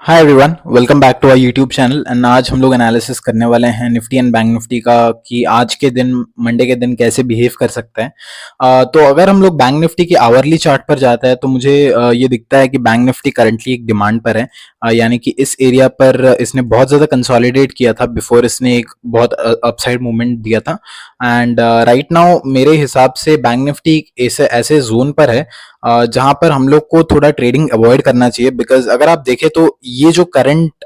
Hi everyone, welcome back to our YouTube channel. And आज हम लोग एनालिसिस करने वाले हैं निफ्टी एंड बैंक निफ्टी का कि आज के दिन मंडे के दिन कैसे बिहेव कर सकते हैं। तो अगर हम लोग बैंक निफ्टी की आवरली चार्ट पर जाते हैं तो मुझे ये दिखता है कि बैंक निफ्टी करंटली एक डिमांड पर है। यानी कि इस एरिया पर इसने बहुत ज़्यादा कंसोलिडेट किया था बिफोर इसने एक बहुत अपसाइड मूवमेंट दिया था। एंड राइट नाउ मेरे हिसाब से बैंक निफ्टी ऐसे ऐसे जोन पर है जहां पर हम लोग को थोड़ा ट्रेडिंग अवॉइड करना चाहिए। बिकॉज अगर आप देखें तो ये जो करंट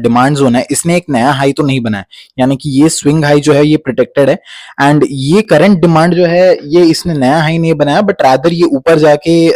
डिमांड जोन है इसने एक नया हाई तो नहीं बनाया, यानी कि ये स्विंग हाई जो है ये प्रोटेक्टेड है। एंड ये करंट डिमांड जो है ये इसने नया हाई नहीं बनाया, बट रादर ये ऊपर जाके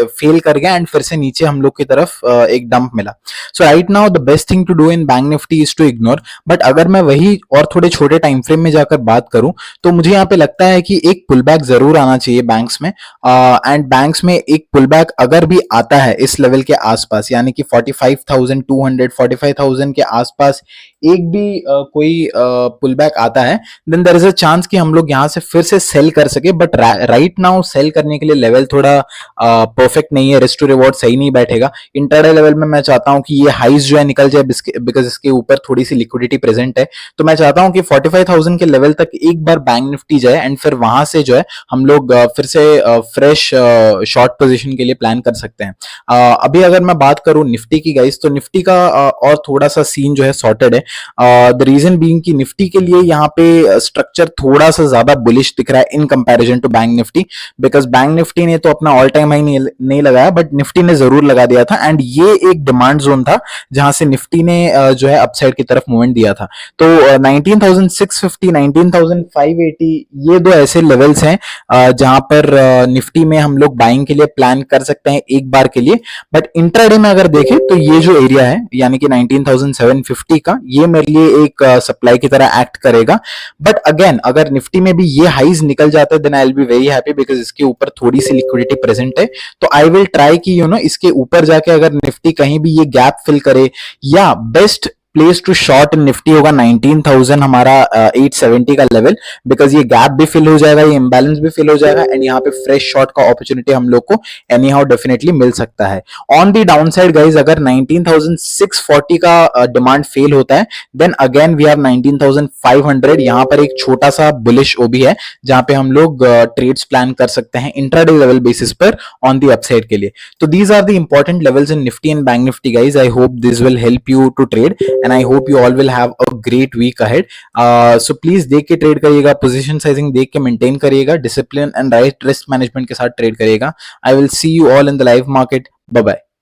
फेल कर गया एंड फिर से नीचे हम लोग की तरफ एक डंप मिला। So right now the best thing to do in Bank Nifty is to ignore. But अगर मैं वही और थोड़े छोटे टाइम फ्रेम में जाकर बात करूं तो मुझे यहाँ पे लगता है कि एक पुल बैक जरूर आना चाहिए बैंक्स में। एंड बैंक्स में एक पुल बैक अगर भी आता है इस लेवल के आसपास, यानी कि 45,200 45,000 के आसपास एक भी कोई पुल बैक आता है, then there is a chance कि हम लोग यहाँ से फिर से सेल कर सके। बट राइट नाउ सेल करने के लिए लेवल थोड़ा परफेक्ट नहीं है, रिस्क टू रिवॉर्ड सही नहीं बैठेगा। इंटरडे लेवल में मैं चाहता हूँ कि ये हाइज जो है निकल जाए, बिकॉज इसके ऊपर थोड़ी सी लिक्विडिटी प्रेजेंट है। तो मैं चाहता हूँ कि 45,000 के लेवल तक एक बार बैंक निफ्टी जाए एंड फिर वहां से जो है हम लोग फिर से फ्रेश शॉर्ट पोजीशन के लिए प्लान कर सकते हैं। अभी अगर मैं बात करूं निफ्टी की गाइस, तो निफ्टी का और थोड़ा सा सीन जो है सॉर्टेड है। द रीजन बीइंग कि निफ्टी के लिए यहाँ पे स्ट्रक्चर थोड़ा सा ज्यादा बुलिश दिख रहा है in comparison to bank Nifty. Because bank Nifty ने तो अपना ऑल टाइम हाई नहीं लगाया, बट निफ्टी ने जरूर लगा दिया था। एंड ये एक डिमांड जोन था जहां से निफ्टी ने जो है अपसाइड की तरफ मूवमेंट दिया था। तो 19,650 19,580 ये दो ऐसे लेवल्स हैं जहां पर निफ्टी में हम लोग बाइंग के लिए प्लान कर सकते हैं एक बार के लिए। बट इंट्राडे में अगर देखें तो ये जो एरिया है यानी कि 19,750 का, ये मेरे लिए एक सप्लाई की तरह एक्ट करेगा। बट अगेन अगर निफ्टी में भी ये हाइज निकल जाता है then I will be very happy, because इसके ऊपर थोड़ी सी लिक्विडिटी प्रेजेंट है। तो आई विल ट्राई कि इसके ऊपर जाके अगर निफ्टी कहीं भी ये गैप फिल करे, या best place to short Nifty होगा 19,000 हमारा 870 का लेवल। बिकॉज ये गैप भी फिल हो जाएगा, ये इम्बैलेंस भी फिल हो जाएगा एंड यहाँ पे फ्रेश शॉर्ट का अपॉर्चुनिटी हम लोग को एनी हाउ डेफिनेटली मिल सकता है। On the down side guys, अगर 19,640 का डिमांड फेल होता है देन अगेन वी हैव 19,500। यहाँ पर एक छोटा सा बुलिश ओबी है जहां पे हम लोग ट्रेड्स प्लान कर सकते हैं इंट्राडे लेवल बेसिस पर ऑन दी अपसाइड के लिए। तो these are the important levels in Nifty and bank Nifty guys. I hope this will help you to trade and I hope you all will have a great week ahead. So please देख के trade करिएगा, position sizing देख के maintain करिएगा, discipline and right risk management के साथ trade करिएगा। I will see you all in the live market. Bye bye.